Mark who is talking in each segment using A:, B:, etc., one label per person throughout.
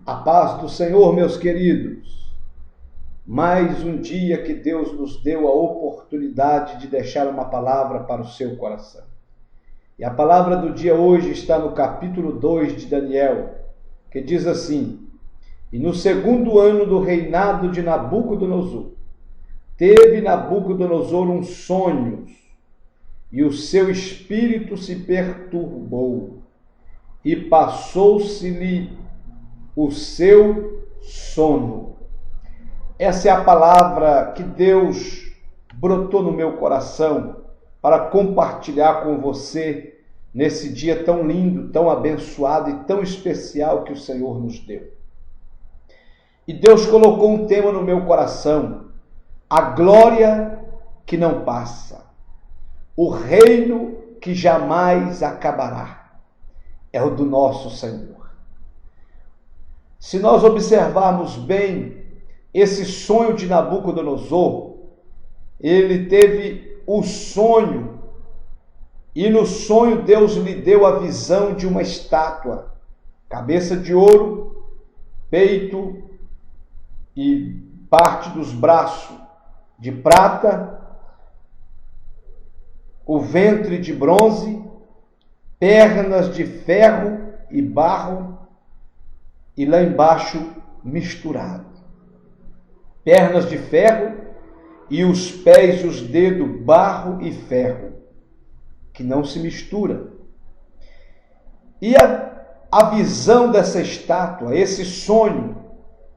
A: A paz do Senhor, meus queridos. Mais um dia que Deus nos deu a oportunidade de deixar uma palavra para o seu coração. E a palavra do dia hoje está no capítulo 2 de Daniel, que diz assim: E no segundo ano do reinado de Nabucodonosor, teve Nabucodonosor um sonho, e o seu espírito se perturbou, e passou-se-lhe o seu sono. Essa é a palavra que Deus brotou no meu coração para compartilhar com você nesse dia tão lindo, tão abençoado e tão especial que o Senhor nos deu. E Deus colocou um tema no meu coração: a glória que não passa, o reino que jamais acabará, é o do nosso Senhor. Se nós observarmos bem esse sonho de Nabucodonosor, ele teve o sonho, e no sonho Deus lhe deu a visão de uma estátua, cabeça de ouro, peito e parte dos braços de prata, o ventre de bronze, pernas de ferro e barro, e lá embaixo misturado. Pernas de ferro e os pés e os dedos barro e ferro, que não se mistura. E a visão dessa estátua, esse sonho,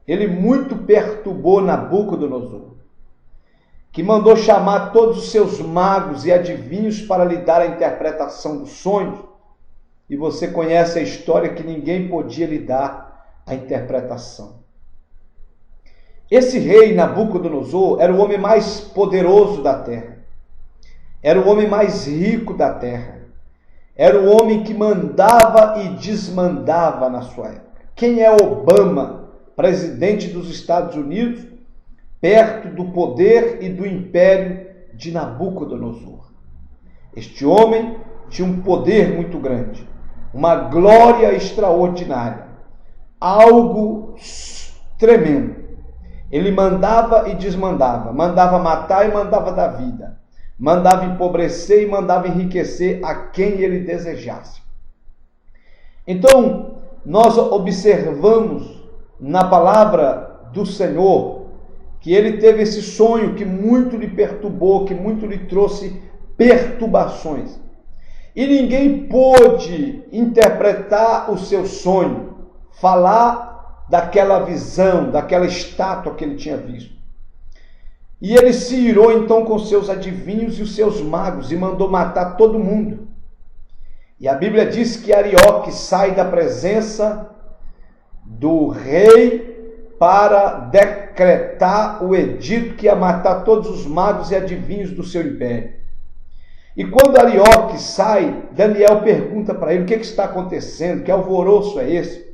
A: ele muito perturbou Nabucodonosor, que mandou chamar todos os seus magos e adivinhos para lhe dar a interpretação dos sonhos. E você conhece a história que ninguém podia lhe dar a interpretação. Esse rei Nabucodonosor era o homem mais poderoso da terra, era o homem mais rico da terra, era o homem que mandava e desmandava na sua época. Quem é Obama, presidente dos Estados Unidos, perto do poder e do império de Nabucodonosor? Este homem tinha um poder muito grande, uma glória extraordinária, algo tremendo. Ele mandava e desmandava, mandava matar e mandava dar vida, mandava empobrecer e mandava enriquecer a quem ele desejasse. Então, nós observamos na palavra do Senhor que ele teve esse sonho que muito lhe perturbou, que muito lhe trouxe perturbações. E ninguém pôde interpretar o seu sonho, falar daquela visão, daquela estátua que ele tinha visto. E ele se irou então com seus adivinhos e os seus magos e mandou matar todo mundo. E a Bíblia diz que Arioque sai da presença do rei para decretar o edito que ia matar todos os magos e adivinhos do seu império. E quando Arioque sai, Daniel pergunta para ele: o que está acontecendo? Que alvoroço é esse?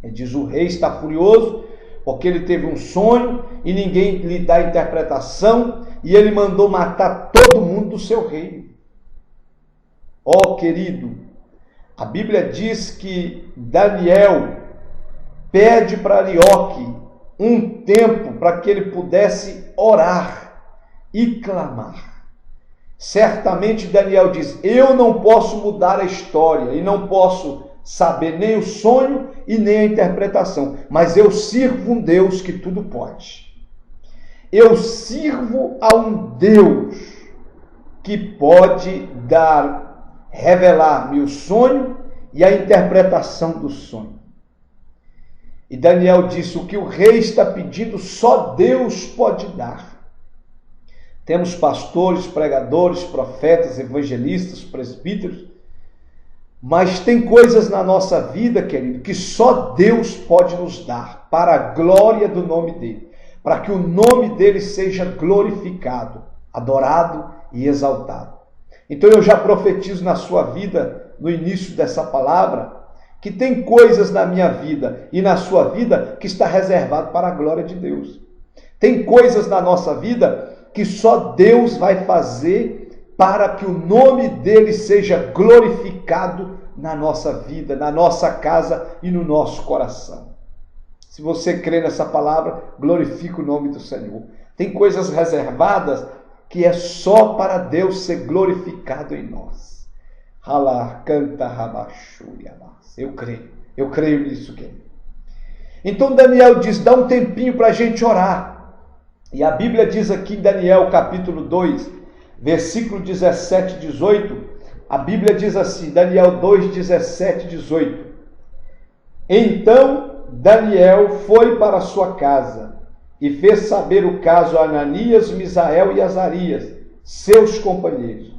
A: Ele diz: o rei está furioso porque ele teve um sonho e ninguém lhe dá interpretação, e ele mandou matar todo mundo do seu reino. Ó querido, a Bíblia diz que Daniel pede para Arioque um tempo para que ele pudesse orar e clamar. Certamente Daniel diz: eu não posso mudar a história e não posso saber nem o sonho e nem a interpretação, mas eu sirvo um Deus que tudo pode. Eu sirvo a um Deus que pode revelar-me o sonho e a interpretação do sonho. E Daniel disse: o que o rei está pedindo, só Deus pode dar. Temos pastores, pregadores, profetas, evangelistas, presbíteros, mas tem coisas na nossa vida, querido, que só Deus pode nos dar, para a glória do nome dele, para que o nome dele seja glorificado, adorado e exaltado. Então eu já profetizo na sua vida, no início dessa palavra, que tem coisas na minha vida e na sua vida que está reservado para a glória de Deus. Tem coisas na nossa vida que só Deus vai fazer para que o nome dele seja glorificado na nossa vida, na nossa casa e no nosso coração. Se você crê nessa palavra, glorifica o nome do Senhor. Tem coisas reservadas que é só para Deus ser glorificado em nós. Eu creio nisso. Então Daniel diz, dá um tempinho para a gente orar. E a Bíblia diz aqui em Daniel capítulo 2, versículo 17 e 18, a Bíblia diz assim, Daniel 2, 17 e 18. Então Daniel foi para a sua casa e fez saber o caso a Ananias, Misael e Azarias, seus companheiros,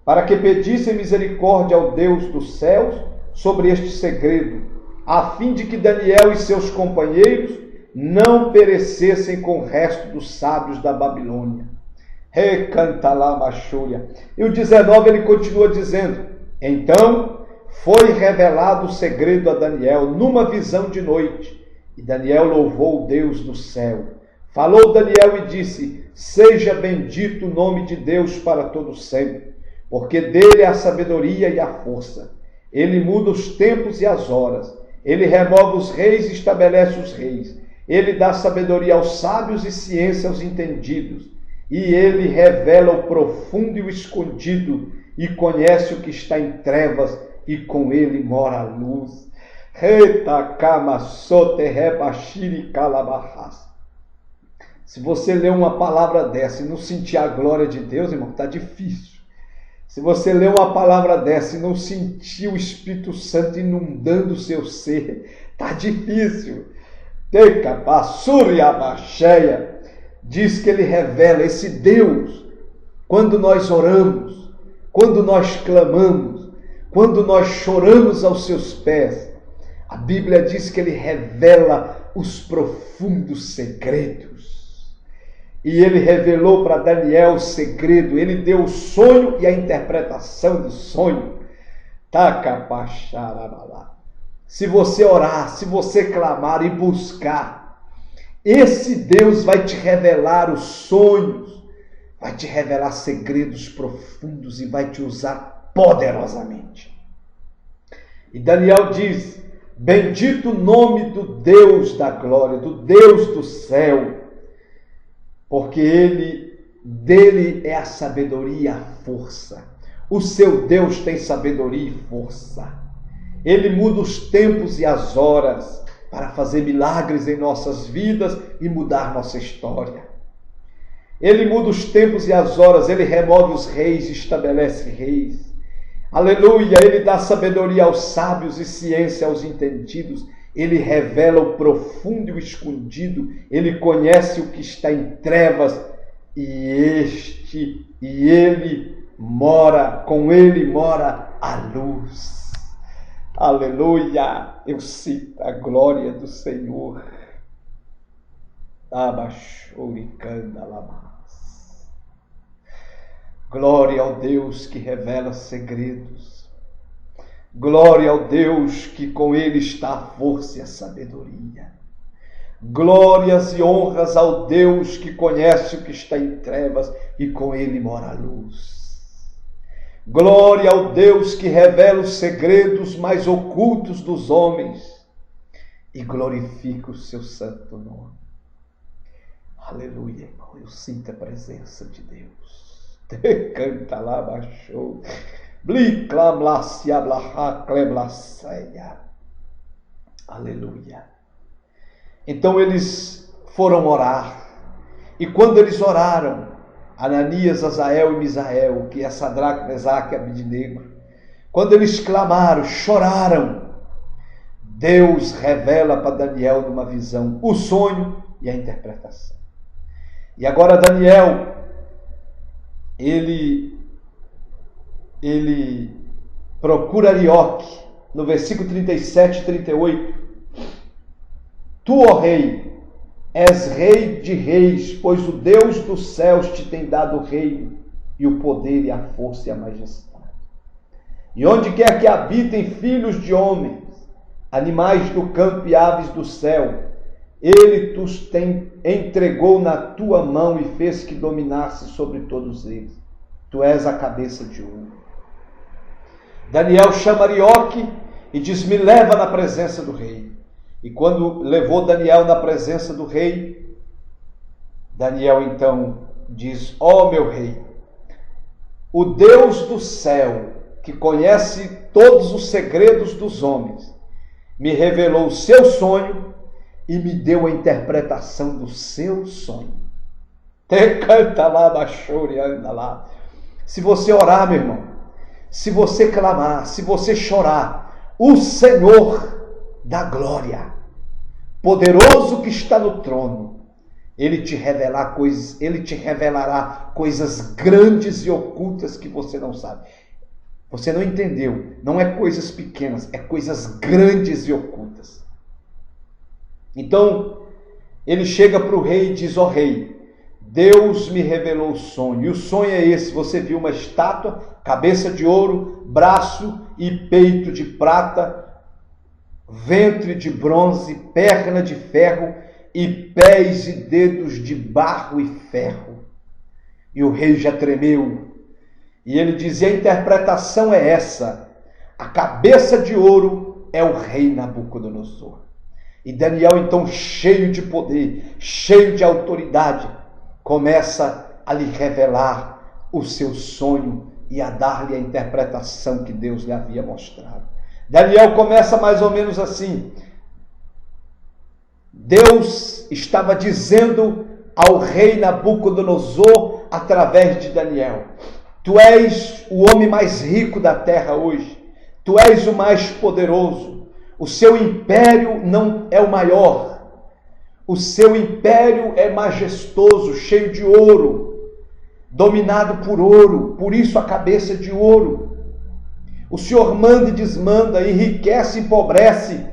A: para que pedissem misericórdia ao Deus dos céus sobre este segredo, a fim de que Daniel e seus companheiros não perecessem com o resto dos sábios da Babilônia. Recanta lá, machúria. E o 19 ele continua dizendo, então foi revelado o segredo a Daniel numa visão de noite, e Daniel louvou o Deus do céu. Falou Daniel e disse, seja bendito o nome de Deus para todo sempre, porque dele é a sabedoria e a força. Ele muda os tempos e as horas. Ele remove os reis e estabelece os reis. Ele dá sabedoria aos sábios e ciência aos entendidos. E ele revela o profundo e o escondido, e conhece o que está em trevas, e com ele mora a luz. Se você ler uma palavra dessa e não sentir a glória de Deus, irmão, está difícil. Se você ler uma palavra dessa e não sentir o Espírito Santo inundando o seu ser, está difícil. Diz que ele revela esse Deus, quando nós oramos, quando nós clamamos, quando nós choramos aos seus pés, a Bíblia diz que ele revela os profundos segredos. E ele revelou para Daniel o segredo, ele deu o sonho e a interpretação do sonho. Se você orar, se você clamar e buscar, esse Deus vai te revelar os sonhos, vai te revelar segredos profundos e vai te usar poderosamente. E Daniel diz, bendito o nome do Deus da glória, do Deus do céu, porque dele é a sabedoria e a força. O seu Deus tem sabedoria e força. Ele muda os tempos e as horas para fazer milagres em nossas vidas e mudar nossa história. Ele muda os tempos e as horas, ele remove os reis e estabelece reis. Aleluia! Ele dá sabedoria aos sábios e ciência aos entendidos. Ele revela o profundo e o escondido. Ele conhece o que está em trevas. Com ele mora a luz. Aleluia! Eu sinto a glória do Senhor. Glória ao Deus que revela segredos. Glória ao Deus que com ele está a força e a sabedoria. Glórias e honras ao Deus que conhece o que está em trevas e com ele mora a luz. Glória ao Deus que revela os segredos mais ocultos dos homens e glorifica o seu santo nome. Aleluia, irmão, eu sinto a presença de Deus. Canta lá, baixou. Aleluia. Então eles foram orar. E quando eles oraram, Ananias, Azael e Misael, que é Sadraque, Mesaque e Abednego, quando eles clamaram, choraram, Deus revela para Daniel numa visão o sonho e a interpretação. E agora Daniel, ele procura Arioque, no versículo 37 e 38. Tu, ó rei, és rei de reis, pois o Deus dos céus te tem dado o reino, e o poder, e a força, e a majestade. E onde quer que habitem filhos de homens, animais do campo e aves do céu, ele os entregou na tua mão e fez que dominasse sobre todos eles. Tu és a cabeça de ouro. Daniel chama Arioque e diz, me leva na presença do rei. E quando levou Daniel na presença do rei, Daniel então diz: ó meu rei, o Deus do céu, que conhece todos os segredos dos homens, me revelou o seu sonho e me deu a interpretação do seu sonho. Te canta lá, baixou e anda lá. Se você orar, meu irmão, se você clamar, se você chorar, o Senhor da glória, poderoso que está no trono, Ele te revelará coisas grandes e ocultas que você não sabe. Você não entendeu, não é coisas pequenas, é coisas grandes e ocultas. Então, ele chega para o rei e diz: ó rei, Deus me revelou o sonho. E o sonho é esse: você viu uma estátua, cabeça de ouro, braço e peito de prata, ventre de bronze, perna de ferro e pés e dedos de barro e ferro. E o rei já tremeu. E ele dizia: a interpretação é essa: a cabeça de ouro é o rei Nabucodonosor. E Daniel, então, cheio de poder, cheio de autoridade, começa a lhe revelar o seu sonho e a dar-lhe a interpretação que Deus lhe havia mostrado. Daniel começa mais ou menos assim: Deus estava dizendo ao rei Nabucodonosor através de Daniel: tu és o homem mais rico da terra hoje, tu és o mais poderoso, o seu império não é o maior, o seu império é majestoso, cheio de ouro, dominado por ouro, por isso a cabeça de ouro. O Senhor manda e desmanda, enriquece e empobrece.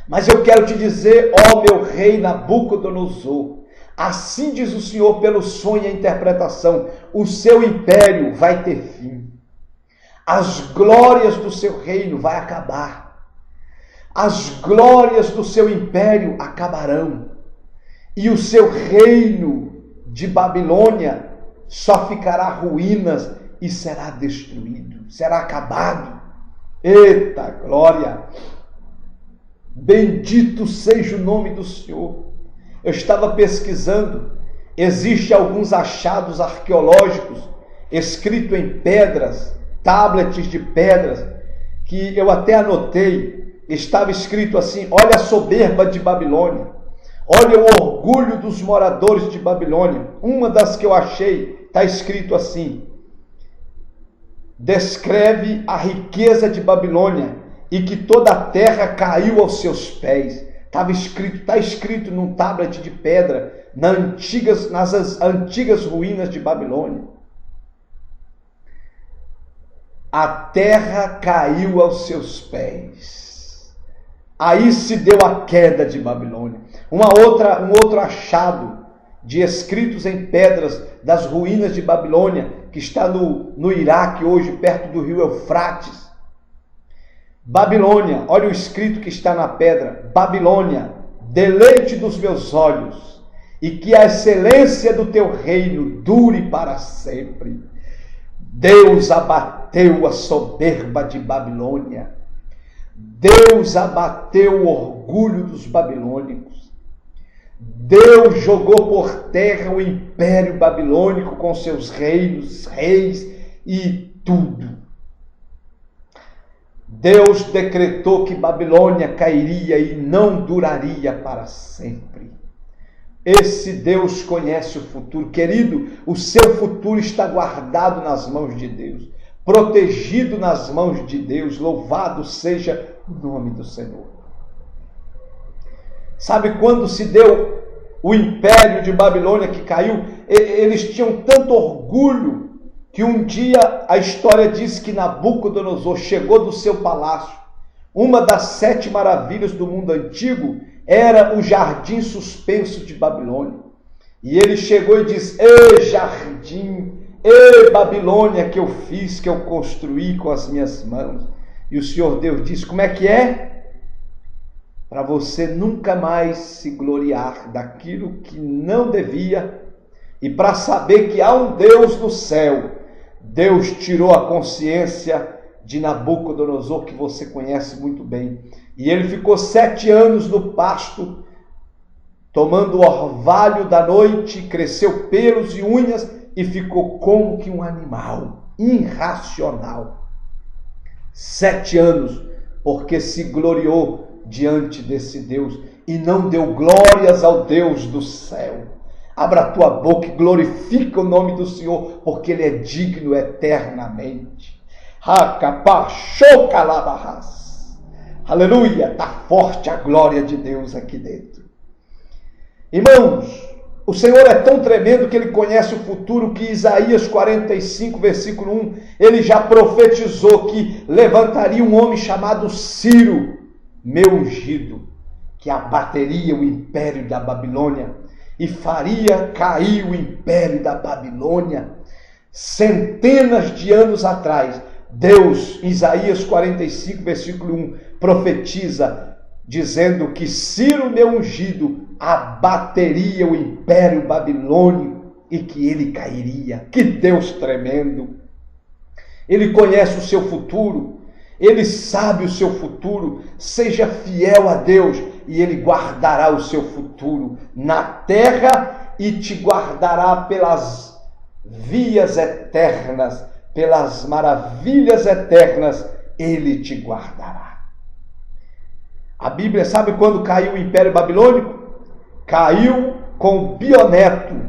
A: Mas eu quero te dizer, ó meu rei Nabucodonosor, assim diz o Senhor pelo sonho e a interpretação: o seu império vai ter fim. As glórias do seu reino vai acabar. As glórias do seu império acabarão. E o seu reino de Babilônia só ficará ruínas e será destruído, será acabado. Eita glória! Bendito seja o nome do Senhor. Eu estava pesquisando, existem alguns achados arqueológicos escritos em pedras, tablets de pedras, que eu até anotei. Estava escrito assim: olha a soberba de Babilônia, olha o orgulho dos moradores de Babilônia. Uma das que eu achei está escrito assim: descreve a riqueza de Babilônia e que toda a terra caiu aos seus pés. Está escrito num tablet de pedra nas antigas ruínas de Babilônia. A terra caiu aos seus pés. Aí se deu a queda de Babilônia. Um outro achado de escritos em pedras das ruínas de Babilônia, que está no Iraque hoje, perto do rio Eufrates. Babilônia, olha o escrito que está na pedra: Babilônia, deleite dos meus olhos, e que a excelência do teu reino dure para sempre. Deus abateu a soberba de Babilônia. Deus abateu o orgulho dos babilônicos. Deus jogou por terra o império babilônico com seus reinos, reis e tudo. Deus decretou que Babilônia cairia e não duraria para sempre. Esse Deus conhece o futuro. Querido, o seu futuro está guardado nas mãos de Deus, protegido nas mãos de Deus. Louvado seja o nome do Senhor. Sabe quando se deu o império de Babilônia que caiu? Eles tinham tanto orgulho que um dia a história diz que Nabucodonosor chegou do seu palácio. Uma das 7 maravilhas do mundo antigo era o jardim suspenso de Babilônia. E ele chegou e disse: ei jardim, ei Babilônia que eu fiz, que eu construí com as minhas mãos. E o Senhor Deus disse: como é que é? Para você nunca mais se gloriar daquilo que não devia, e para saber que há um Deus no céu. Deus tirou a consciência de Nabucodonosor, que você conhece muito bem, E ele ficou 7 anos no pasto, tomando o orvalho da noite, cresceu pelos e unhas e ficou como que um animal irracional. 7 anos, porque se gloriou diante desse Deus e não deu glórias ao Deus do céu. Abra a tua boca e glorifica o nome do Senhor, porque Ele é digno eternamente. Aleluia, está forte a glória de Deus aqui dentro. Irmãos, o Senhor é tão tremendo que Ele conhece o futuro, que Isaías 45, versículo 1, Ele já profetizou que levantaria um homem chamado Ciro, meu ungido, que abateria o império da Babilônia e faria cair o império da Babilônia. Centenas de anos atrás, Deus, Isaías 45, versículo 1, profetiza, dizendo que Ciro, meu ungido, abateria o império babilônico e que ele cairia. Que Deus tremendo! Ele conhece o seu futuro, Ele sabe o seu futuro. Seja fiel a Deus e Ele guardará o seu futuro na terra e te guardará pelas vias eternas, pelas maravilhas eternas, Ele te guardará. A Bíblia sabe quando caiu o Império Babilônico? Caiu com o bisneto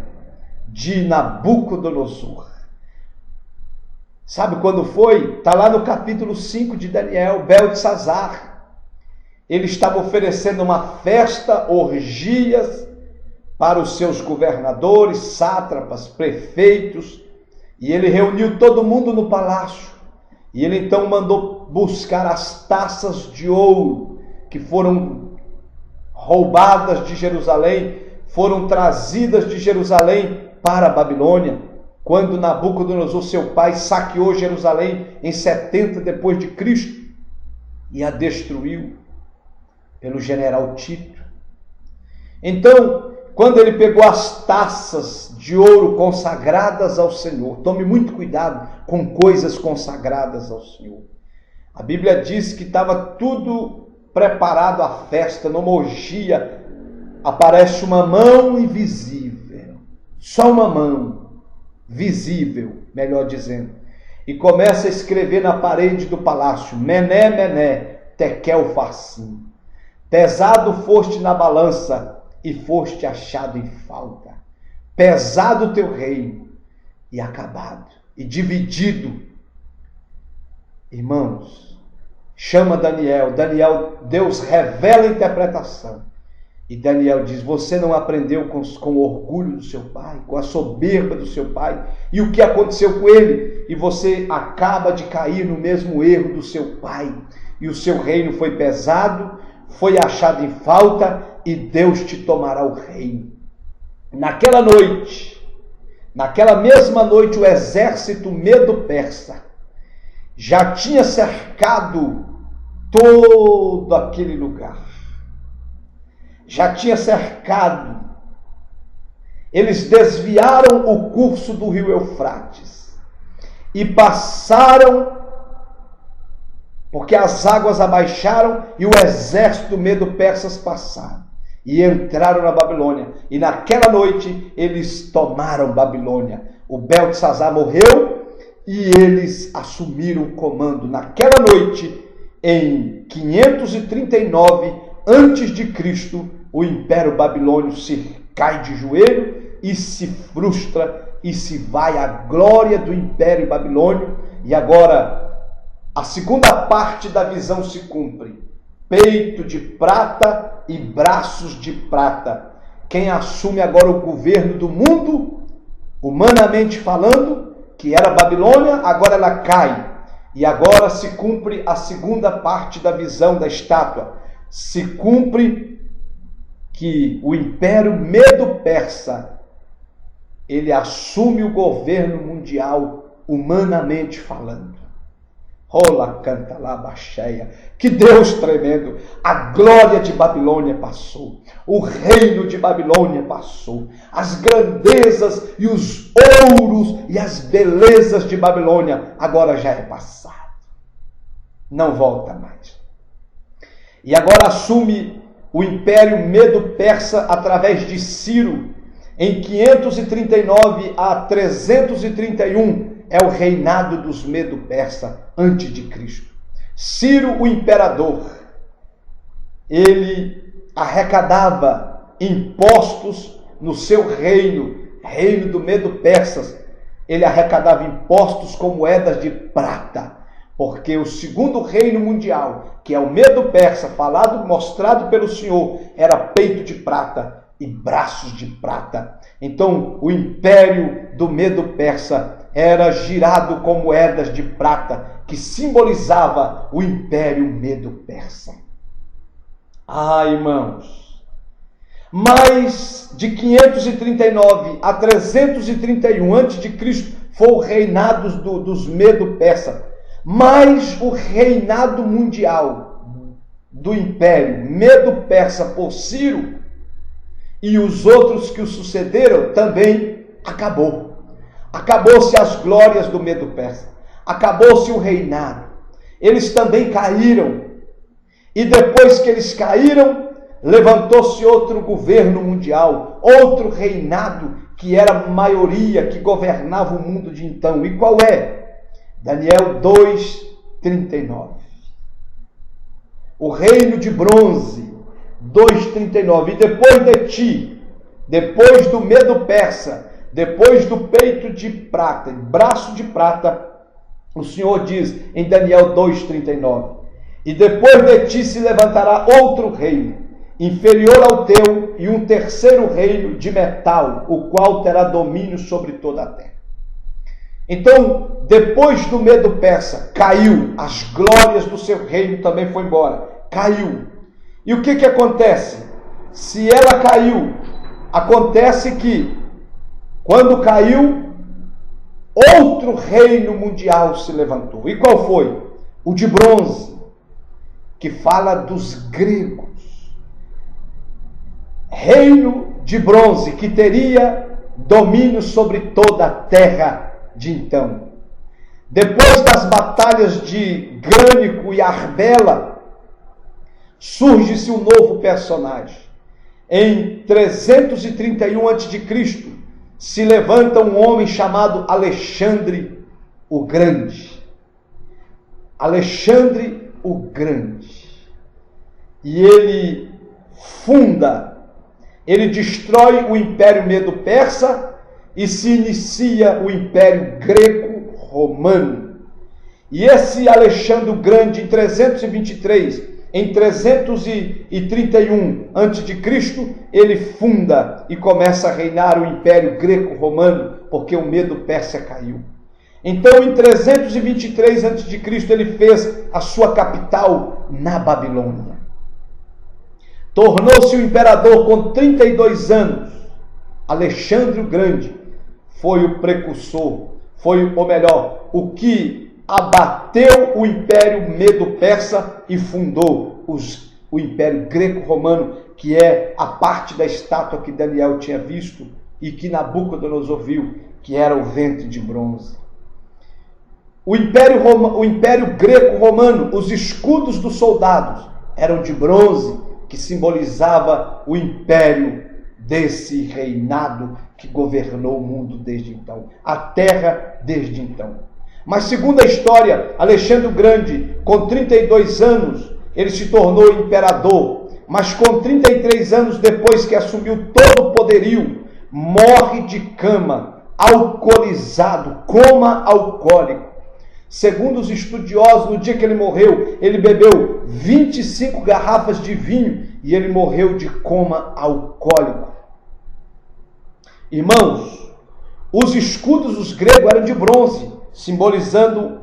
A: de Nabucodonosor. Sabe quando foi? Está lá no capítulo 5 de Daniel, Beltesazar. Ele estava oferecendo uma festa, orgias, para os seus governadores, sátrapas, prefeitos, e ele reuniu todo mundo no palácio. E ele então mandou buscar as taças de ouro que foram roubadas de Jerusalém, foram trazidas de Jerusalém para a Babilônia, quando Nabucodonosor, seu pai, saqueou Jerusalém em 70 depois de Cristo e a destruiu pelo general Tito. Então, quando ele pegou as taças de ouro consagradas ao Senhor, tome muito cuidado com coisas consagradas ao Senhor. A Bíblia diz que estava tudo preparado à festa, numa orgia, aparece uma mão invisível, só uma mão visível, melhor dizendo, e começa a escrever na parede do palácio: Mené, Mené, Tekel Farsim, pesado foste na balança e foste achado em falta, pesado o teu reino e acabado, e dividido. Irmãos, chama Daniel, Deus revela a interpretação, e Daniel diz: você não aprendeu com o orgulho do seu pai, com a soberba do seu pai, e o que aconteceu com ele? E você acaba de cair no mesmo erro do seu pai, e o seu reino foi pesado, foi achado em falta, e Deus te tomará o reino. Naquela mesma noite, o exército medo-persa já tinha cercado todo aquele lugar. Já tinha cercado. Eles desviaram o curso do rio Eufrates e passaram, porque as águas abaixaram e o exército medo-persas passaram e entraram na Babilônia. E naquela noite eles tomaram Babilônia. O Beltesazar morreu e eles assumiram o comando. Naquela noite, em 539 antes de Cristo, o Império Babilônio se cai de joelho e se frustra e se vai a glória do Império Babilônio. E agora a segunda parte da visão se cumpre: peito de prata e braços de prata. Quem assume agora o governo do mundo, humanamente falando, que era a Babilônia, agora ela cai. E agora se cumpre a segunda parte da visão da estátua. Se cumpre que o Império Medo-Persa, ele assume o governo mundial, humanamente falando. Rola, canta lá, baixeia. Que Deus tremendo! A glória de Babilônia passou. O reino de Babilônia passou. As grandezas e os ouros e as belezas de Babilônia agora já é passado. Não volta mais. E agora assume o Império Medo-Persa através de Ciro, em 539 a 331, é o reinado dos Medo-Persa antes de Cristo. Ciro, o imperador, ele arrecadava impostos no seu reino do Medo-Persas. Ele arrecadava impostos com moedas de prata, porque o segundo reino mundial, que é o Medo-Persa, mostrado pelo Senhor, era peito de prata e braços de prata. Então, o império do Medo-Persa era girado com moedas de prata, que simbolizava o império Medo-Persa. Irmãos, mais de 539 a 331 a.C. foi o reinado dos Medo-Persa, mas o reinado mundial do império Medo-Persa por Ciro e os outros que o sucederam também acabou. Acabou-se as glórias do Medo-Persa, acabou-se o reinado. Eles também caíram. E depois que eles caíram, levantou-se outro governo mundial, outro reinado que era maioria, que governava o mundo de então. E qual é? Daniel 2:39. O reino de bronze, 2:39. E depois de ti, depois do Medo-Persa, depois do peito de prata, braço de prata, o Senhor diz em Daniel 2:39, e depois de ti se levantará outro reino, inferior ao teu, e um terceiro reino de metal, o qual terá domínio sobre toda a terra. Então, depois do Medo-Persa, caiu, as glórias do seu reino também foi embora, caiu. E o que acontece? Se ela caiu, acontece que, quando caiu, outro reino mundial se levantou. E qual foi? O de bronze, que fala dos gregos. Reino de bronze, que teria domínio sobre toda a terra de então. Depois das batalhas de Grânico e Arbela, surge-se um novo personagem. Em 331 a.C., se levanta um homem chamado Alexandre o Grande. Alexandre o Grande. E ele destrói o Império Medo-Persa e se inicia o Império Greco-Romano. E esse Alexandre o Grande, em 323, em 331 a.C., ele funda e começa a reinar o Império Greco-Romano, porque o Medo-Persa caiu. Então, em 323 a.C., ele fez a sua capital na Babilônia. Tornou-se o imperador com 32 anos. Alexandre o Grande foi o precursor, o que abateu o Império Medo-Persa e fundou o Império Greco-Romano, que é a parte da estátua que Daniel tinha visto e que Nabucodonosor viu, que era o ventre de bronze. O Império Greco-Romano, os escudos dos soldados eram de bronze, que simbolizava o império desse reinado que governou o mundo desde então, a terra desde então. Mas segundo a história, Alexandre o Grande, com 32 anos, ele se tornou imperador, mas com 33 anos depois que assumiu todo o poderio, morre de cama, alcoolizado, coma alcoólico. Segundo os estudiosos, no dia que ele morreu, ele bebeu 25 garrafas de vinho e ele morreu de coma alcoólico. Irmãos, os escudos dos gregos eram de bronze, simbolizando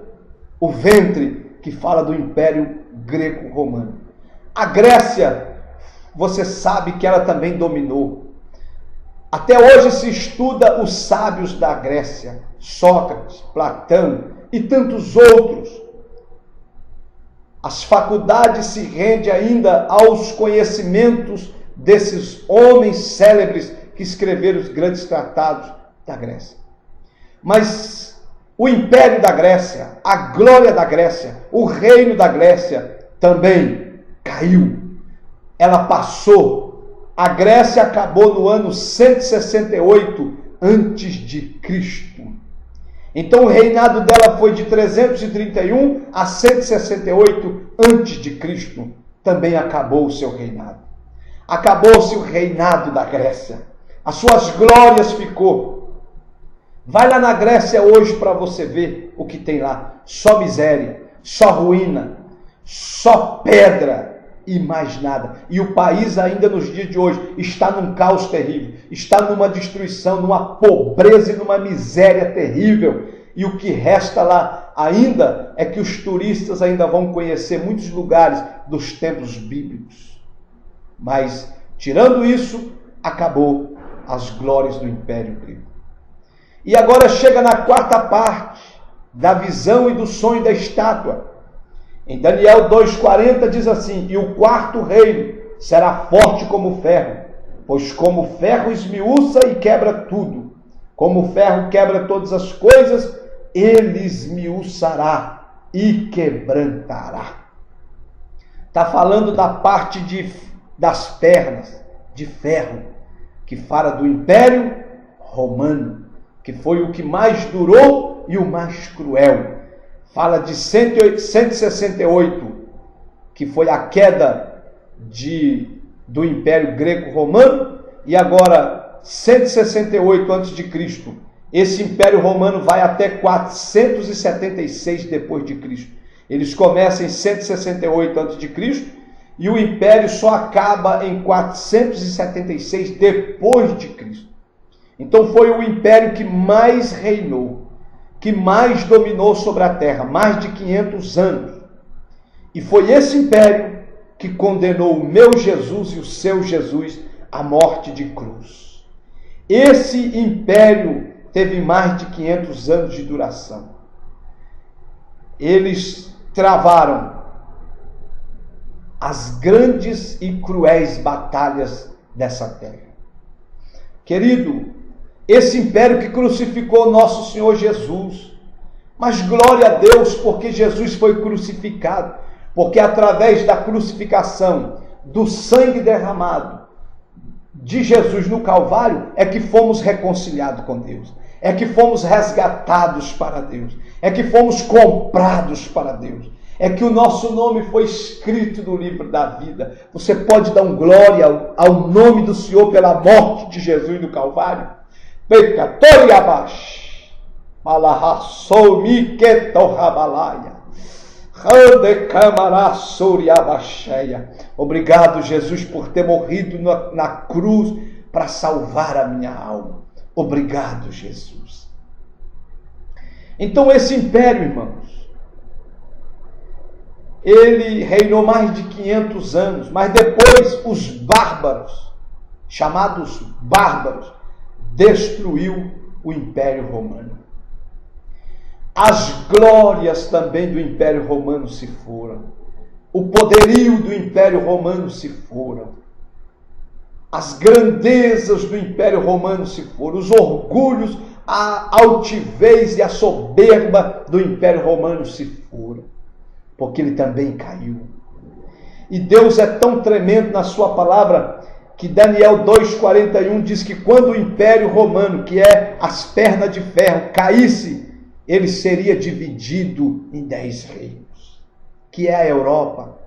A: o ventre que fala do Império Greco-Romano. A Grécia, você sabe que ela também dominou. Até hoje se estuda os sábios da Grécia, Sócrates, Platão e tantos outros. As faculdades se rendem ainda aos conhecimentos desses homens célebres que escreveram os grandes tratados da Grécia. Mas o Império da Grécia, a glória da Grécia, o reino da Grécia também caiu. Ela passou. A Grécia acabou no ano 168 antes de Cristo. Então o reinado dela foi de 331 a 168 antes de Cristo. Também acabou o seu reinado. Acabou-se o reinado da Grécia. As suas glórias ficou. Vai lá na Grécia hoje para você ver o que tem lá. Só miséria, só ruína, só pedra e mais nada. E o país ainda nos dias de hoje está num caos terrível. Está numa destruição, numa pobreza e numa miséria terrível. E o que resta lá ainda é que os turistas ainda vão conhecer muitos lugares dos templos bíblicos. Mas, tirando isso, acabou as glórias do Império Grego. E agora chega na quarta parte da visão e do sonho da estátua. Em Daniel 2,40 diz assim: e o quarto reino será forte como ferro, pois como o ferro esmiuça e quebra tudo, como o ferro quebra todas as coisas, ele esmiuçará e quebrantará. Está falando da parte das pernas de ferro, que fala do Império Romano, que foi o que mais durou e o mais cruel. Fala de 168, que foi a queda do Império Greco-Romano, e agora 168 a.C. Esse Império Romano vai até 476 depois de Cristo. Eles começam em 168 a.C. e o Império só acaba em 476 depois de Cristo. Então foi o Império que mais reinou, que mais dominou sobre a terra, mais de 500 anos. E foi esse império que condenou o meu Jesus e o seu Jesus à morte de cruz. Esse império teve mais de 500 anos de duração. Eles travaram as grandes e cruéis batalhas dessa terra. Querido, esse império que crucificou nosso Senhor Jesus. Mas glória a Deus, porque Jesus foi crucificado. Porque através da crucificação, do sangue derramado de Jesus no Calvário, é que fomos reconciliados com Deus. É que fomos resgatados para Deus. É que fomos comprados para Deus. É que o nosso nome foi escrito no livro da vida. Você pode dar glória ao nome do Senhor pela morte de Jesus no Calvário? Pecatoriabash, Malahassou Miquetorrabalaia, Randecamarassouriabacheia. Obrigado, Jesus, por ter morrido na cruz para salvar a minha alma. Obrigado, Jesus. Então, esse império, irmãos, ele reinou mais de 500 anos, mas depois os bárbaros, chamados bárbaros, destruiu o Império Romano. As glórias também do Império Romano se foram. O poderio do Império Romano se foram. As grandezas do Império Romano se foram. Os orgulhos, a altivez e a soberba do Império Romano se foram. Porque ele também caiu. E Deus é tão tremendo na sua palavra que Daniel 2,41 diz que quando o Império Romano, que é as pernas de ferro, caísse, ele seria dividido em 10 reinos, que é a Europa.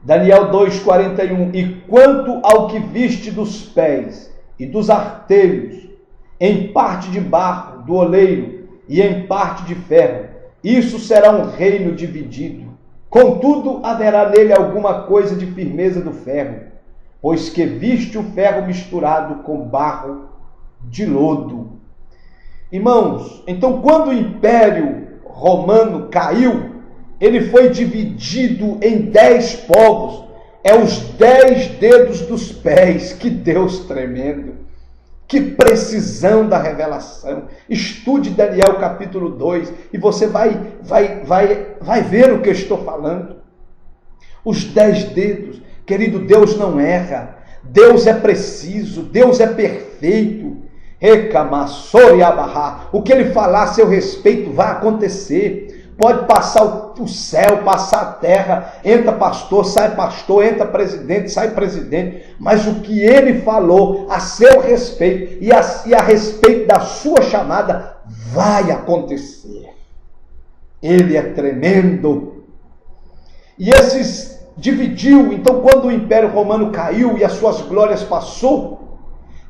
A: Daniel 2,41, e quanto ao que viste dos pés e dos artelhos, em parte de barro do oleiro e em parte de ferro, isso será um reino dividido. Contudo, haverá nele alguma coisa de firmeza do ferro, pois que viste o ferro misturado com barro de lodo. Irmãos, então quando o Império Romano caiu, ele foi dividido em 10 povos. É os 10 dedos dos pés. Que Deus tremendo! Que precisão da revelação! Estude Daniel capítulo 2 e você vai ver o que eu estou falando. Os 10 dedos. Querido, Deus não erra, Deus é preciso, Deus é perfeito. O que ele falar a seu respeito vai acontecer. pode passar o céu, passar a terra, entra pastor, entra presidente, sai presidente, mas o que ele falou a seu respeito e a respeito da sua chamada vai acontecer. Ele é tremendo. E esses dividiu, então quando o Império Romano caiu e as suas glórias passou,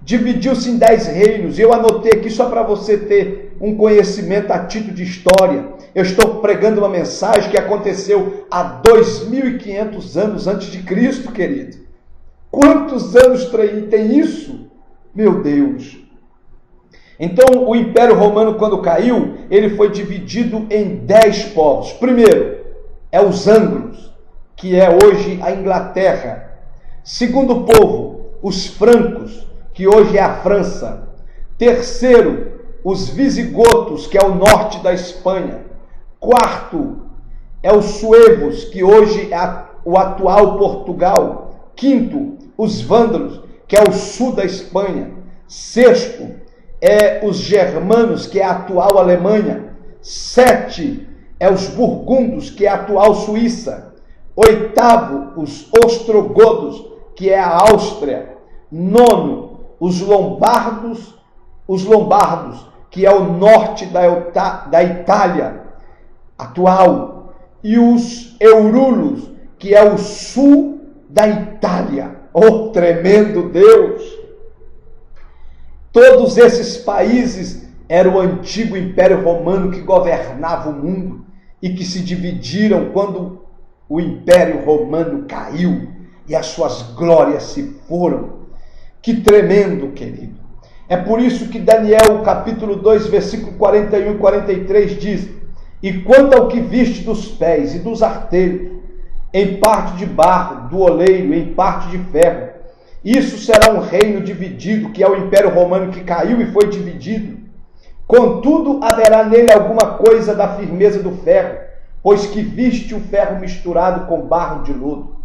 A: dividiu-se em 10 reinos. Eu anotei aqui só para você ter um conhecimento a título de história. Eu estou pregando uma mensagem que aconteceu há 2500 anos antes de Cristo, querido. Quantos anos tem isso? Meu Deus! Então o Império Romano, quando caiu, ele foi dividido em 10 povos. Primeiro, é os ângulos, que é hoje a Inglaterra. Segundo povo, os francos, que hoje é a França. Terceiro, os visigotos, que é o norte da Espanha. Quarto, é os suevos, que hoje é o atual Portugal. Quinto, os vândalos, que é o sul da Espanha. Sexto, é os germanos, que é a atual Alemanha. 7 é os burgundos, que é a atual Suíça. 8, os ostrogodos, que é a Áustria. 9, os lombardos, que é o norte da Itália atual. E os eurulos, que é o sul da Itália. Oh, tremendo Deus! Todos esses países eram o antigo Império Romano que governava o mundo e que se dividiram quando o Império Romano caiu e as suas glórias se foram. Que tremendo, querido! É por isso que Daniel, capítulo 2, versículo 41 e 43 diz: e quanto ao que viste dos pés e dos artelhos, em parte de barro, do oleiro, em parte de ferro, isso será um reino dividido, que é o Império Romano que caiu e foi dividido. Contudo, haverá nele alguma coisa da firmeza do ferro, pois que viste o ferro misturado com barro de lodo.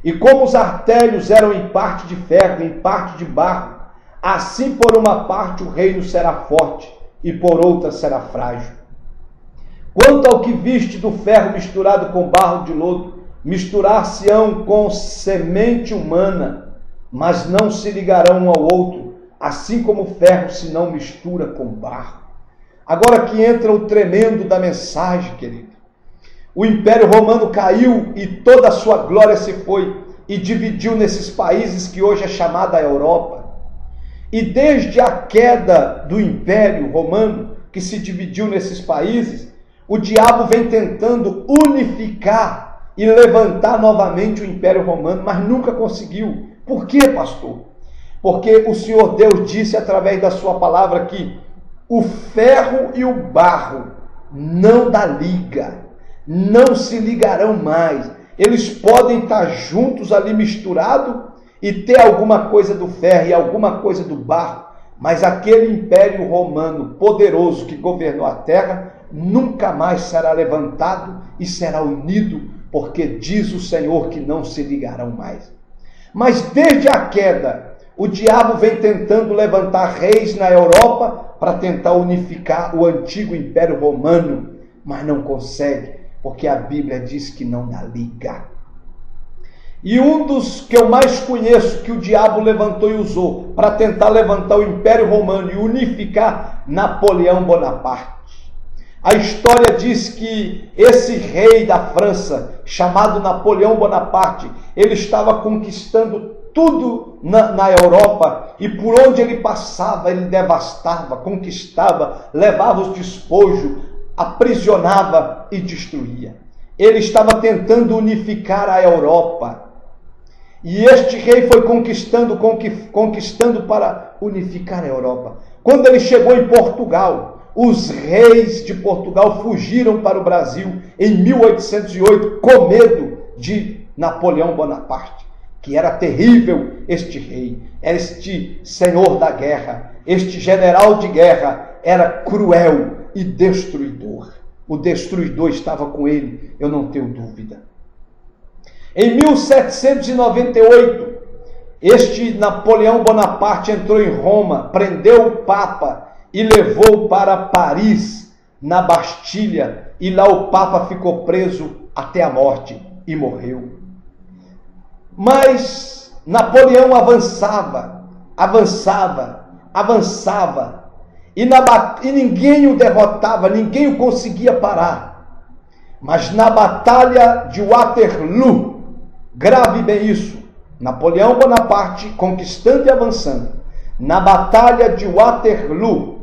A: E como os artelhos eram em parte de ferro, em parte de barro, assim por uma parte o reino será forte, e por outra será frágil. Quanto ao que viste do ferro misturado com barro de lodo, misturar-se-ão com semente humana, mas não se ligarão um ao outro, assim como o ferro se não mistura com barro. Agora que entra o tremendo da mensagem, querido. O Império Romano caiu e toda a sua glória se foi e dividiu nesses países que hoje é chamada a Europa. E desde a queda do Império Romano, que se dividiu nesses países, o diabo vem tentando unificar e levantar novamente o Império Romano, mas nunca conseguiu. Por quê, pastor? Porque o Senhor Deus disse através da sua palavra que o ferro e o barro não dá liga, não se ligarão mais. Eles podem estar juntos ali misturados e ter alguma coisa do ferro e alguma coisa do barro, mas aquele Império Romano poderoso que governou a terra nunca mais será levantado e será unido, porque diz o Senhor que não se ligarão mais. Mas desde a queda, o diabo vem tentando levantar reis na Europa para tentar unificar o antigo Império Romano, mas não consegue, porque a Bíblia diz que não dá liga. E um dos que eu mais conheço que o diabo levantou e usou para tentar levantar o Império Romano e unificar, Napoleão Bonaparte. A história diz que esse rei da França, chamado Napoleão Bonaparte, ele estava conquistando tudo na Europa, e por onde ele passava, ele devastava, conquistava, levava os despojos, aprisionava e destruía. Ele estava tentando unificar a Europa. E este rei foi conquistando para unificar a Europa. Quando ele chegou em Portugal, os reis de Portugal fugiram para o Brasil em 1808 com medo de Napoleão Bonaparte, que era terrível este rei, este senhor da guerra, este general de guerra, era cruel e destruidor. O destruidor estava com ele, eu não tenho dúvida. Em 1798, este Napoleão Bonaparte entrou em Roma, prendeu o Papa e levou para Paris na Bastilha, e lá o Papa ficou preso até a morte e morreu. Mas Napoleão avançava, e ninguém o derrotava, ninguém o conseguia parar. Mas na Batalha de Waterloo, grave bem isso, Napoleão Bonaparte conquistando e avançando. Na Batalha de Waterloo,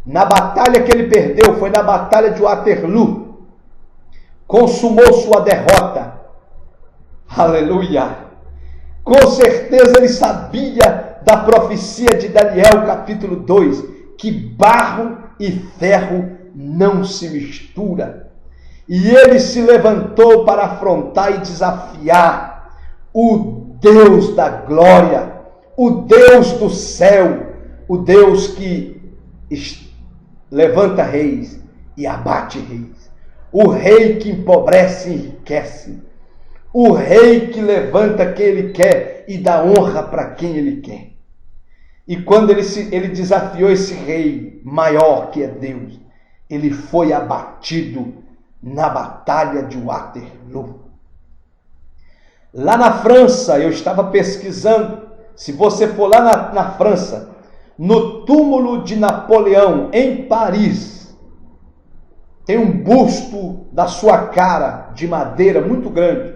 A: na batalha que ele perdeu, foi na Batalha de Waterloo, consumou sua derrota. Aleluia! Com certeza ele sabia da profecia de Daniel capítulo 2, que barro e ferro não se mistura. E ele se levantou para afrontar e desafiar o Deus da glória, o Deus do céu, o Deus que levanta reis e abate reis, o rei que empobrece e enriquece, o rei que levanta quem ele quer e dá honra para quem ele quer. E quando ele desafiou esse rei maior que é Deus, ele foi abatido na Batalha de Waterloo. Lá na França, eu estava pesquisando, se você for lá na França, no túmulo de Napoleão, em Paris, tem um busto da sua cara, de madeira, muito grande,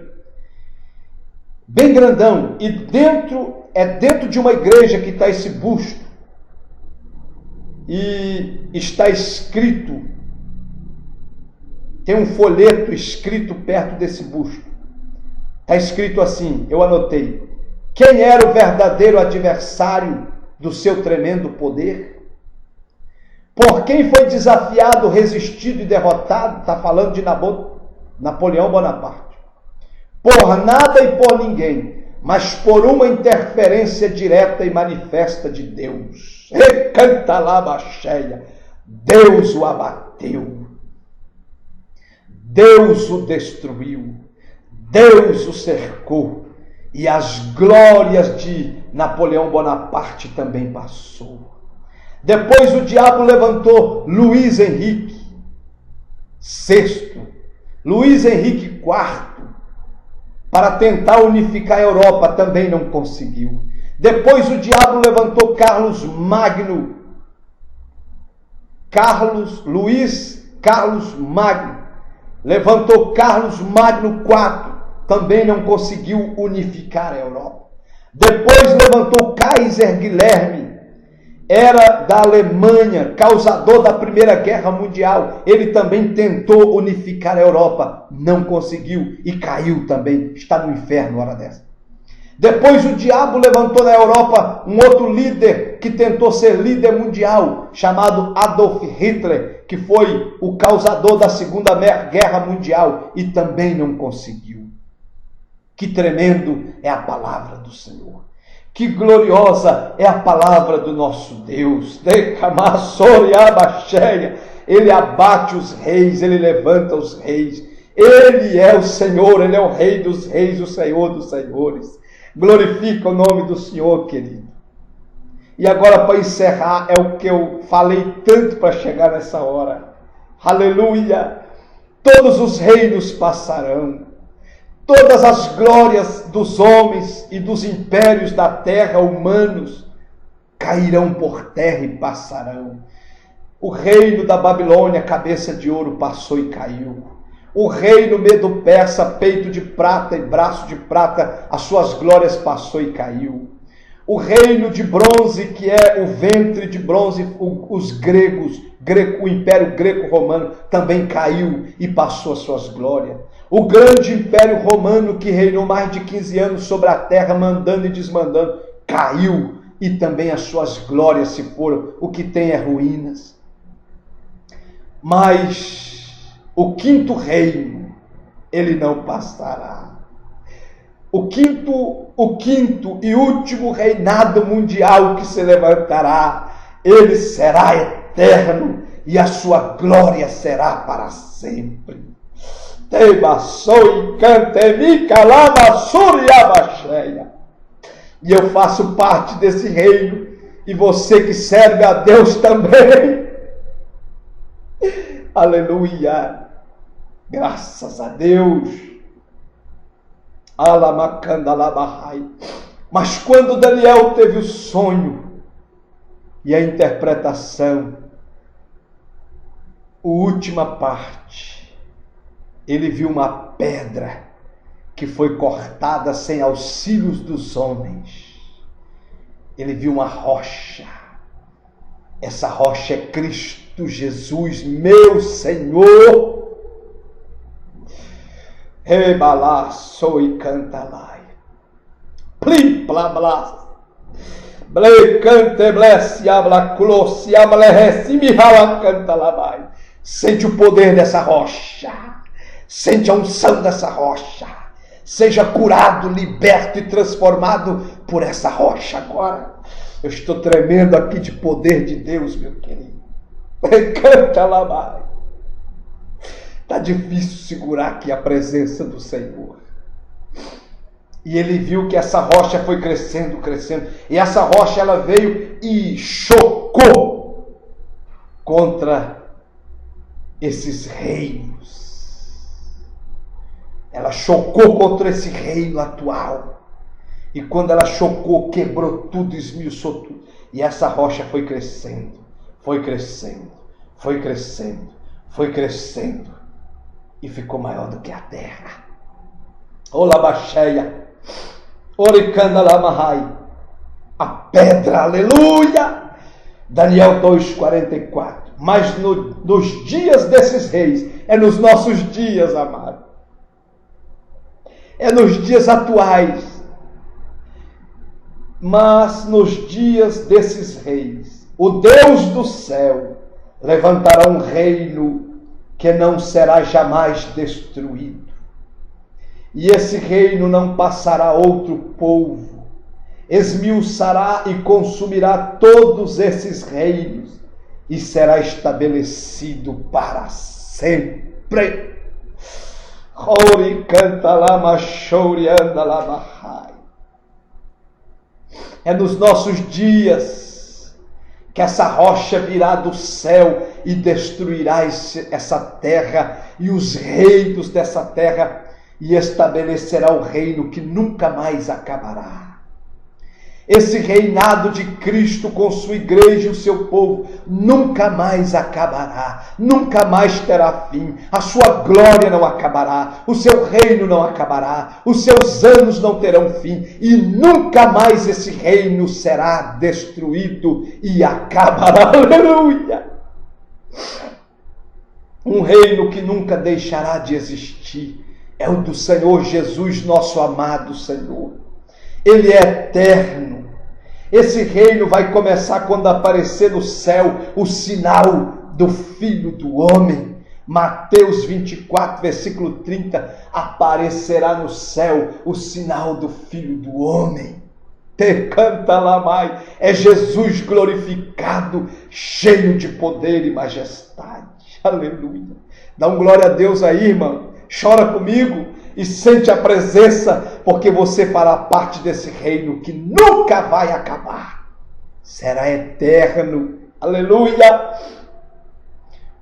A: bem grandão, e dentro de uma igreja que está esse busto, e está escrito, tem um folheto escrito perto desse busto, está escrito assim, eu anotei: quem era o verdadeiro adversário do seu tremendo poder? Por quem foi desafiado, resistido e derrotado? Está falando de Napoleão Bonaparte. Por nada e por ninguém, mas por uma interferência direta e manifesta de Deus. E canta lá, baixeia. Deus o abateu. Deus o destruiu. Deus o cercou. E as glórias de Napoleão Bonaparte também passou. Depois o diabo levantou Luís Henrique VI, Luís Henrique IV, para tentar unificar a Europa, também não conseguiu. Depois o diabo levantou Luís Carlos Magno, levantou Carlos Magno IV, também não conseguiu unificar a Europa. Depois levantou Kaiser Guilherme, era da Alemanha, causador da Primeira Guerra Mundial. Ele também tentou unificar a Europa, não conseguiu e caiu também, está no inferno hora dessa. Depois o diabo levantou na Europa um outro líder que tentou ser líder mundial, chamado Adolf Hitler, que foi o causador da Segunda Guerra Mundial e também não conseguiu. Que tremendo é a palavra do Senhor. Que gloriosa é a palavra do nosso Deus. Ele abate os reis, ele levanta os reis. Ele é o Senhor, ele é o Rei dos reis, o Senhor dos senhores. Glorifica o nome do Senhor, querido. E agora, para encerrar, é o que eu falei tanto para chegar nessa hora. Aleluia! Todos os reinos passarão. Todas as glórias dos homens e dos impérios da terra humanos cairão por terra e passarão. O reino da Babilônia, cabeça de ouro, passou e caiu. O reino medo-persa, peito de prata e braço de prata, as suas glórias passou e caiu. O reino de bronze, que é o ventre de bronze, os gregos, o império greco-romano, também caiu e passou as suas glórias. O grande império romano, que reinou mais de 15 anos sobre a terra, mandando e desmandando, caiu e também as suas glórias se foram. O que tem é ruínas. Mas o quinto reino, ele não passará. O quinto e último reinado mundial que se levantará, ele será eterno e a sua glória será para sempre. E eu faço parte desse reino, e você que serve a Deus também. Aleluia. Graças a Deus. Alamacandalabahai. Mas quando Daniel teve o sonho e a interpretação, a última parte, ele viu uma pedra que foi cortada sem auxílios dos homens. Ele viu uma rocha. Essa rocha é Cristo Jesus, meu Senhor. Rebalaço e cantalai. Plim, blablas. Ble cante, ble se habla, clo se habla, se me rala, canta labai. Sente o poder dessa rocha. Sente a unção dessa rocha. Seja curado, liberto e transformado por essa rocha agora. Eu estou tremendo aqui de poder de Deus, meu querido. Canta labai. Está difícil segurar aqui a presença do Senhor. E ele viu que essa rocha foi crescendo, crescendo. E essa rocha ela veio e chocou contra esses reinos. Ela chocou contra esse reino atual. E quando ela chocou, quebrou tudo, esmiuçou tudo. E essa rocha foi crescendo, foi crescendo, foi crescendo, foi crescendo. E ficou maior do que a terra. Olabaxeia. Oricandalamahai. A pedra, aleluia. Daniel 2,44. Mas nos dias desses reis, é nos nossos dias, amado. É nos dias atuais. Mas nos dias desses reis, o Deus do céu levantará um reino que não será jamais destruído. E esse reino não passará a outro povo. Esmiuçará e consumirá todos esses reinos e será estabelecido para sempre. É nos nossos dias que essa rocha virá do céu e destruirá essa terra e os reinos dessa terra e estabelecerá o reino que nunca mais acabará. Esse reinado de Cristo com sua igreja e o seu povo nunca mais acabará, nunca mais terá fim. A sua glória não acabará, o seu reino não acabará, os seus anos não terão fim e nunca mais esse reino será destruído e acabará. Aleluia! Um reino que nunca deixará de existir é o do Senhor Jesus, nosso amado Senhor. Ele é eterno. Esse reino vai começar quando aparecer no céu o sinal do Filho do Homem. Mateus 24, versículo 30. Aparecerá no céu o sinal do Filho do Homem. Te canta lá mais. É Jesus glorificado, cheio de poder e majestade. Aleluia. Dá um glória a Deus aí, irmão. Chora comigo e sente a presença, porque você fará parte desse reino que nunca vai acabar. Será eterno. Aleluia!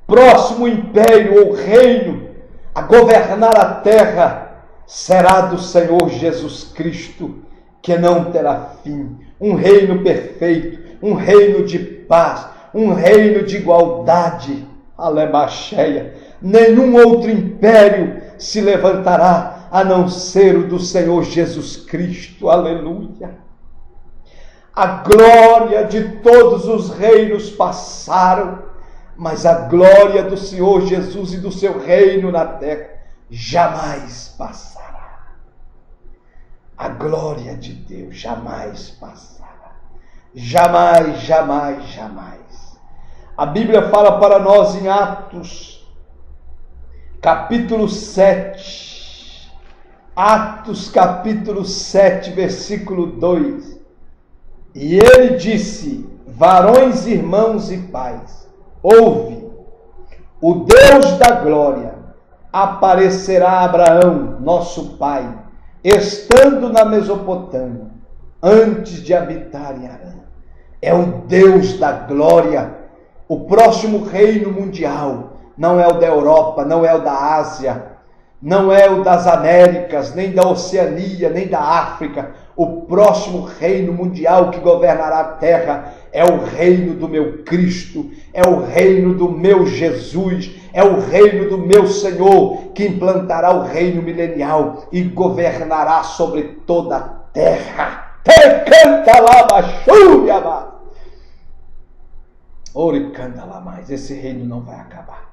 A: Próximo império ou reino a governar a terra será do Senhor Jesus Cristo, que não terá fim. Um reino perfeito, um reino de paz, um reino de igualdade. Alebaxeia. Nenhum outro império se levantará a não ser o do Senhor Jesus Cristo. Aleluia. A glória de todos os reinos passaram, mas a glória do Senhor Jesus e do seu reino na terra jamais passará. A glória de Deus jamais passará. Jamais, jamais, jamais. A Bíblia fala para nós em Atos, capítulo 7. Atos, capítulo 7, versículo 2. E ele disse: varões, irmãos e pais, ouve, o Deus da glória aparecerá a Abraão, nosso pai, estando na Mesopotâmia, antes de habitar em Harã. É o Deus da glória, o próximo reino mundial não é o da Europa, não é o da Ásia, não é o das Américas, nem da Oceania, nem da África. O próximo reino mundial que governará a terra é o reino do meu Cristo, é o reino do meu Jesus, é o reino do meu Senhor, que implantará o reino milenial e governará sobre toda a terra. Te canta lá, baixúria, ore canta lá mais, esse reino não vai acabar.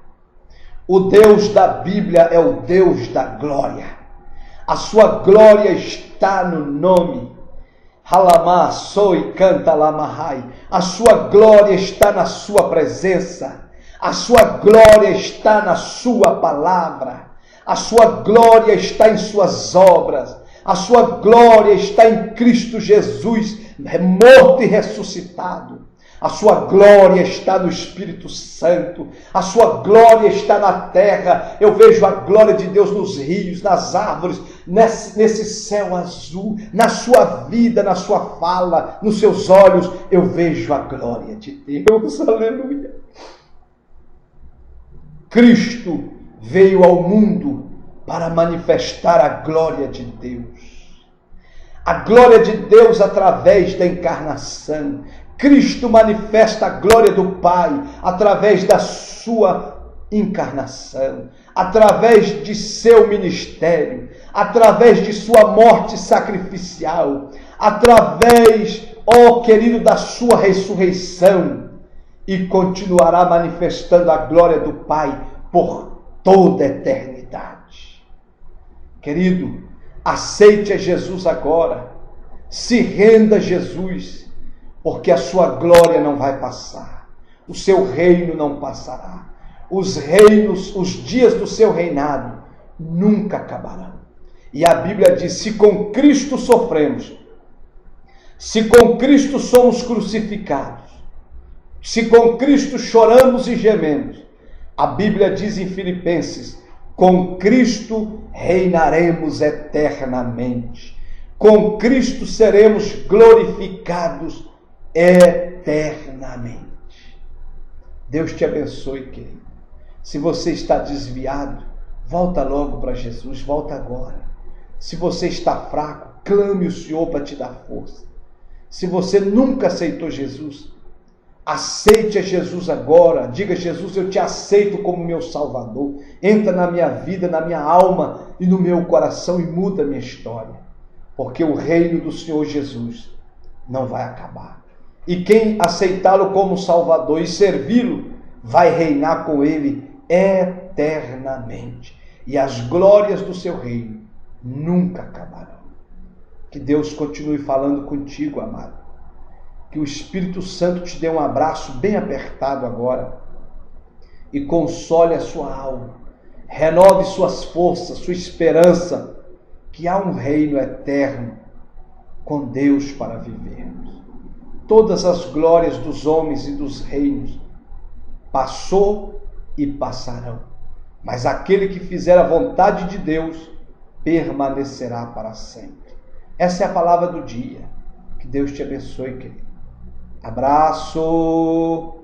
A: O Deus da Bíblia é o Deus da glória. A sua glória está no nome. Halamá, soi, canta lamahai. A sua glória está na sua presença. A sua glória está na sua palavra. A sua glória está em suas obras. A sua glória está em Cristo Jesus, morto e ressuscitado. A sua glória está no Espírito Santo. A sua glória está na terra. Eu vejo a glória de Deus nos rios, nas árvores, nesse céu azul, na sua vida, na sua fala, nos seus olhos. Eu vejo a glória de Deus. Aleluia. Cristo veio ao mundo para manifestar a glória de Deus. A glória de Deus através da encarnação. Cristo manifesta a glória do Pai através da sua encarnação, através de seu ministério, através de sua morte sacrificial, através, ó querido, da sua ressurreição, e continuará manifestando a glória do Pai por toda a eternidade. Querido, aceite a Jesus agora, se renda a Jesus, porque a sua glória não vai passar, o seu reino não passará, os reinos, os dias do seu reinado nunca acabarão. E a Bíblia diz: se com Cristo sofremos, se com Cristo somos crucificados, se com Cristo choramos e gememos, a Bíblia diz em Filipenses: com Cristo reinaremos eternamente, com Cristo seremos glorificados eternamente. Deus te abençoe, querido. Se você está desviado, volta logo para Jesus, volta agora. Se você está fraco, clame o Senhor para te dar força. Se você nunca aceitou Jesus, aceite a Jesus agora. Diga: Jesus, eu te aceito como meu Salvador. Entra na minha vida, na minha alma e no meu coração e muda a minha história. Porque o reino do Senhor Jesus não vai acabar. E quem aceitá-lo como Salvador e servi-lo, vai reinar com ele eternamente. E as glórias do seu reino nunca acabarão. Que Deus continue falando contigo, amado. Que o Espírito Santo te dê um abraço bem apertado agora e console a sua alma. Renove suas forças, sua esperança, que há um reino eterno com Deus para vivermos. Todas as glórias dos homens e dos reinos passou e passarão, mas aquele que fizer a vontade de Deus permanecerá para sempre. Essa é a palavra do dia. Que Deus te abençoe, querido. Abraço!